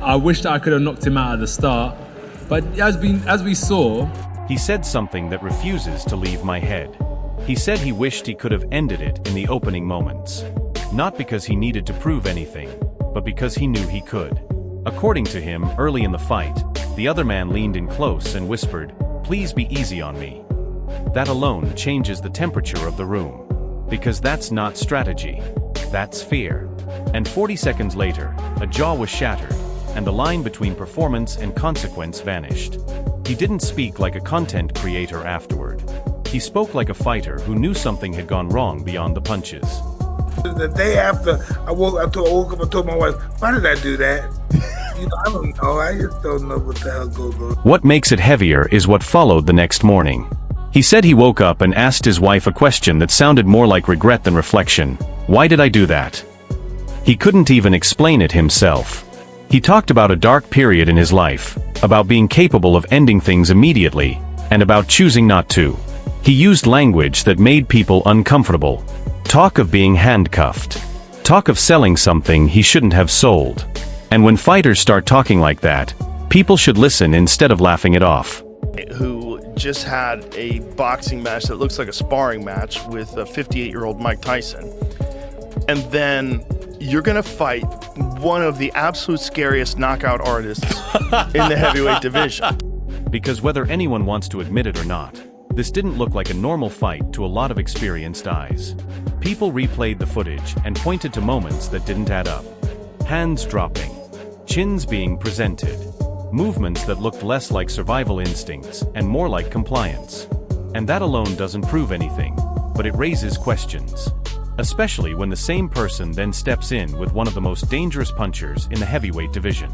I wish that I could have knocked him out at the start, but as we saw, He said something that refuses to leave my head. He said he wished he could have ended it in the opening moments. Not because he needed to prove anything, but because he knew he could. According to him, early in the fight, the other man leaned in close and whispered, "Please be easy on me." That alone changes the temperature of the room. Because that's not strategy. That's fear. And 40 seconds later, a jaw was shattered, and the line between performance and consequence vanished. He didn't speak like a content creator afterward. He spoke like a fighter who knew something had gone wrong beyond the punches. The day after I woke up and told my wife, "Why did I do that?" I don't know. I just don't know what the hell goes on. What makes it heavier is what followed the next morning. He said he woke up and asked his wife a question that sounded more like regret than reflection. Why did I do that? He couldn't even explain it himself. He talked about a dark period in his life, about being capable of ending things immediately, and about choosing not to. He used language that made people uncomfortable. Talk of being handcuffed. Talk of selling something he shouldn't have sold. And when fighters start talking like that, people should listen instead of laughing it off. Who just had a boxing match that looks like a sparring match with a 58-year-old Mike Tyson. And then you're going to fight one of the absolute scariest knockout artists in the heavyweight division. Because whether anyone wants to admit it or not, this didn't look like a normal fight to a lot of experienced eyes. People replayed the footage and pointed to moments that didn't add up. Hands dropping, chins being presented, movements that looked less like survival instincts and more like compliance. And that alone doesn't prove anything, but it raises questions. Especially when the same person then steps in with one of the most dangerous punchers in the heavyweight division.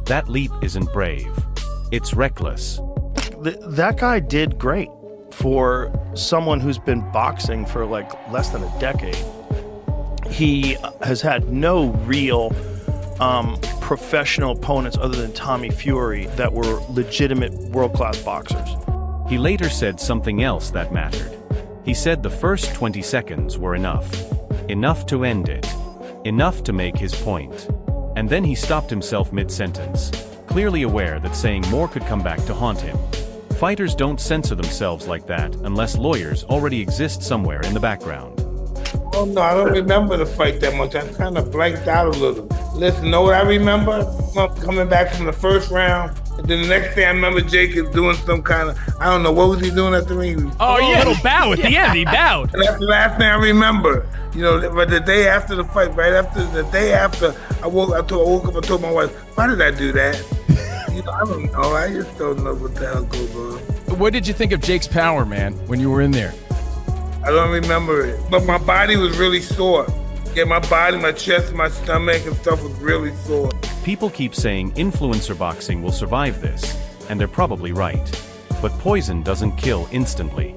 That leap isn't brave. It's reckless. That guy did great for someone who's been boxing for like less than a decade. He has had no real professional opponents other than Tommy Fury that were legitimate world-class boxers. He later said something else that mattered. He said the first 20 seconds were enough. Enough to end it. Enough to make his point. And then he stopped himself mid-sentence, clearly aware that saying more could come back to haunt him. Fighters don't censor themselves like that unless lawyers already exist somewhere in the background. Oh no, I don't remember the fight that much. I kind of blanked out a little. Listen, know what I remember? Coming back from the first round, and then the next day I remember Jacob doing some kind of, I don't know, what was he doing at the ring? Oh yeah, a little bow at the end, he bowed. And that's the last thing I remember. But the day after the fight, right after the day after, I woke up and told my wife, "Why did I do that?" I don't know. I just don't know what the hell goes on. What did you think of Jake's power, man, when you were in there? I don't remember it, but my body was really sore. Yeah, my body, my chest, my stomach and stuff was really sore. People keep saying influencer boxing will survive this, and they're probably right. But poison doesn't kill instantly.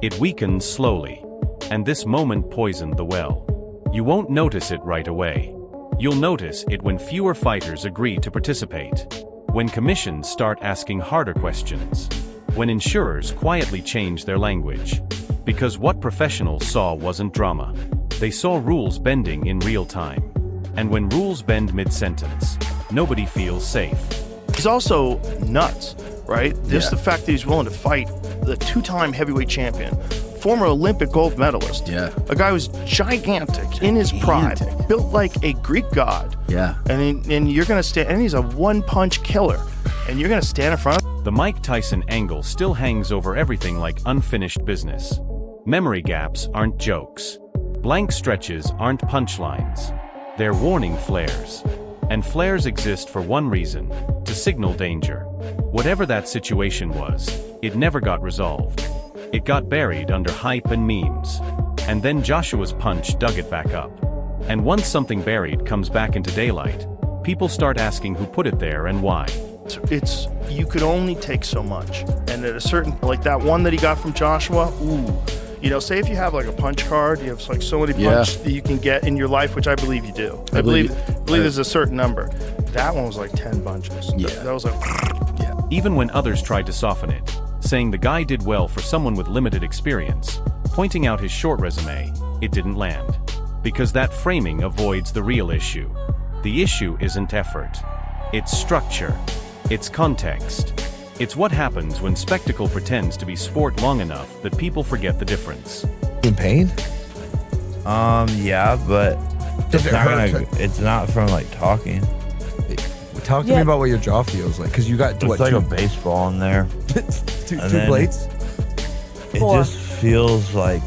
It weakens slowly. And this moment poisoned the well. You won't notice it right away. You'll notice it when fewer fighters agree to participate. When commissions start asking harder questions. When insurers quietly change their language. Because what professionals saw wasn't drama. They saw rules bending in real time. And when rules bend mid-sentence, nobody feels safe. He's also nuts, right? Just the fact that he's willing to fight the two-time heavyweight champion, former Olympic gold medalist, a guy who's gigantic in his prime, built like a Greek god. Yeah. And you're going to stand, and he's a one-punch killer, and you're going to stand in front of The Mike Tyson angle still hangs over everything like unfinished business. Memory gaps aren't jokes. Blank stretches aren't punchlines. They're warning flares. And flares exist for one reason, to signal danger. Whatever that situation was, it never got resolved. It got buried under hype and memes. And then Joshua's punch dug it back up. And once something buried comes back into daylight, people start asking who put it there and why. It's you could only take so much. And at a certain, like that one that he got from Joshua, say if you have like a punch card, you have like so many punches that you can get in your life, which I believe you do. I believe there's a certain number. That one was like 10 punches. Yeah. That was like, Even when others tried to soften it, saying the guy did well for someone with limited experience, pointing out his short resume, it didn't land. Because that framing avoids the real issue. The issue isn't effort. It's structure. It's context. It's what happens when spectacle pretends to be sport long enough that people forget the difference. In pain? Yeah, but Does it hurt? it's not from like talking. Talk to me about what your jaw feels like, because you got It's like a baseball in there. two And then- plates? It just feels like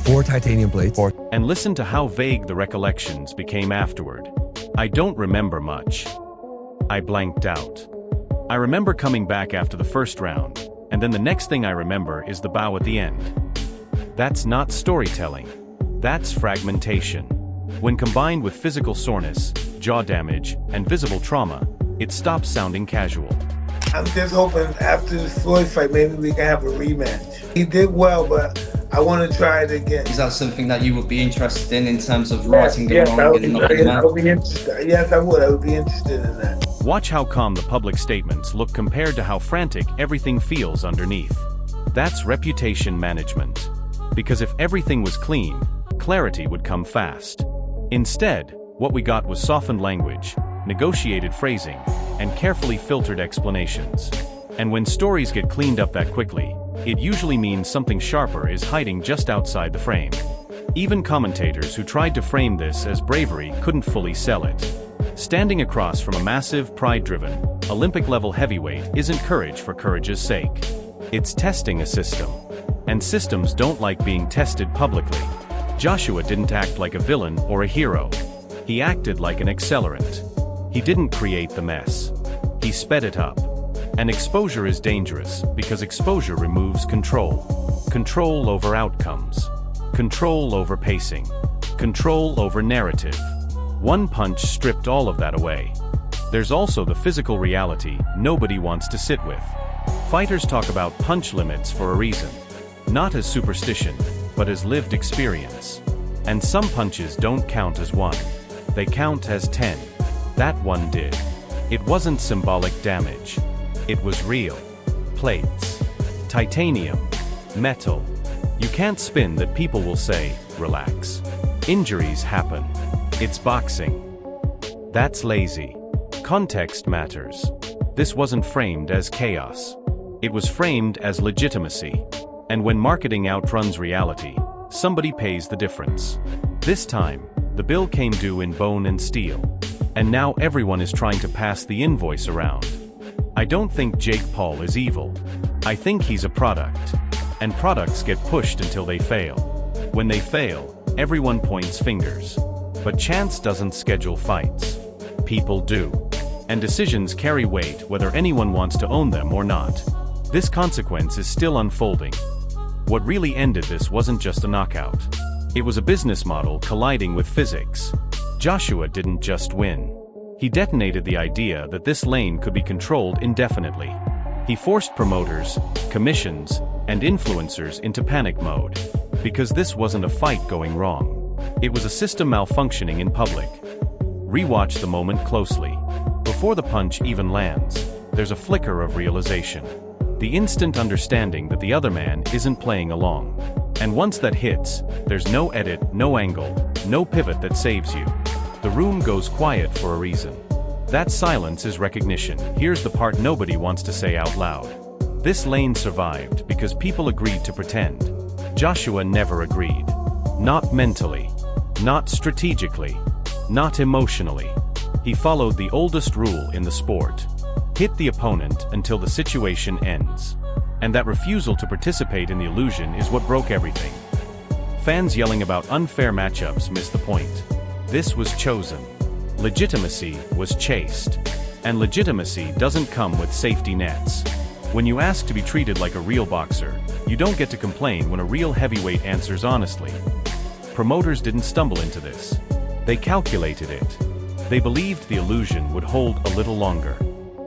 4 titanium plates. And listen to how vague the recollections became afterward. I don't remember much. I blanked out. I remember coming back after the first round, and then the next thing I remember is the bow at the end. That's not storytelling. That's fragmentation. When combined with physical soreness, jaw damage, and visible trauma, it stops sounding casual. I'm just hoping after the Floyd fight, maybe we can have a rematch. He did well, but I want to try it again. Is that something that you would be interested in terms of righting the Yes, wrong and knocking him I out? would be interested. Yes, I would. I would be interested in that. Watch how calm the public statements look compared to how frantic everything feels underneath. That's reputation management. Because if everything was clean, clarity would come fast. Instead, what we got was softened language, negotiated phrasing, and carefully filtered explanations. And when stories get cleaned up that quickly, it usually means something sharper is hiding just outside the frame. Even commentators who tried to frame this as bravery couldn't fully sell it. Standing across from a massive, pride-driven, Olympic-level heavyweight isn't courage for courage's sake. It's testing a system. And systems don't like being tested publicly. Joshua didn't act like a villain or a hero. He acted like an accelerant. He didn't create the mess. He sped it up. And exposure is dangerous because exposure removes control. Control over outcomes. Control over pacing. Control over narrative. One punch stripped all of that away. There's also the physical reality nobody wants to sit with. Fighters talk about punch limits for a reason. Not as superstition, but as lived experience. And some punches don't count as 1. They count as 10. That one did. It wasn't symbolic damage. It was real. Plates. Titanium. Metal. You can't spin that people will say, relax. Injuries happen. It's boxing. That's lazy. Context matters. This wasn't framed as chaos. It was framed as legitimacy. And when marketing outruns reality, somebody pays the difference. This time, the bill came due in bone and steel. And now everyone is trying to pass the invoice around. I don't think Jake Paul is evil. I think he's a product. And products get pushed until they fail. When they fail, everyone points fingers. But chance doesn't schedule fights. People do. And decisions carry weight whether anyone wants to own them or not. This consequence is still unfolding. What really ended this wasn't just a knockout. It was a business model colliding with physics. Joshua didn't just win. He detonated the idea that this lane could be controlled indefinitely. He forced promoters, commissions, and influencers into panic mode. Because this wasn't a fight going wrong. It was a system malfunctioning in public. Rewatch the moment closely. Before the punch even lands, there's a flicker of realization. The instant understanding that the other man isn't playing along. And once that hits, there's no edit, no angle, no pivot that saves you. The room goes quiet for a reason. That silence is recognition. Here's the part nobody wants to say out loud. This lane survived because people agreed to pretend. Joshua never agreed. Not mentally. Not strategically. Not emotionally. He followed the oldest rule in the sport. Hit the opponent until the situation ends. And that refusal to participate in the illusion is what broke everything. Fans yelling about unfair matchups missed the point. This was chosen. Legitimacy was chased. And legitimacy doesn't come with safety nets. When you ask to be treated like a real boxer, you don't get to complain when a real heavyweight answers honestly. Promoters didn't stumble into this. They calculated it. They believed the illusion would hold a little longer.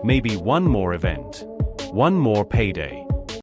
Maybe one more event. One more payday.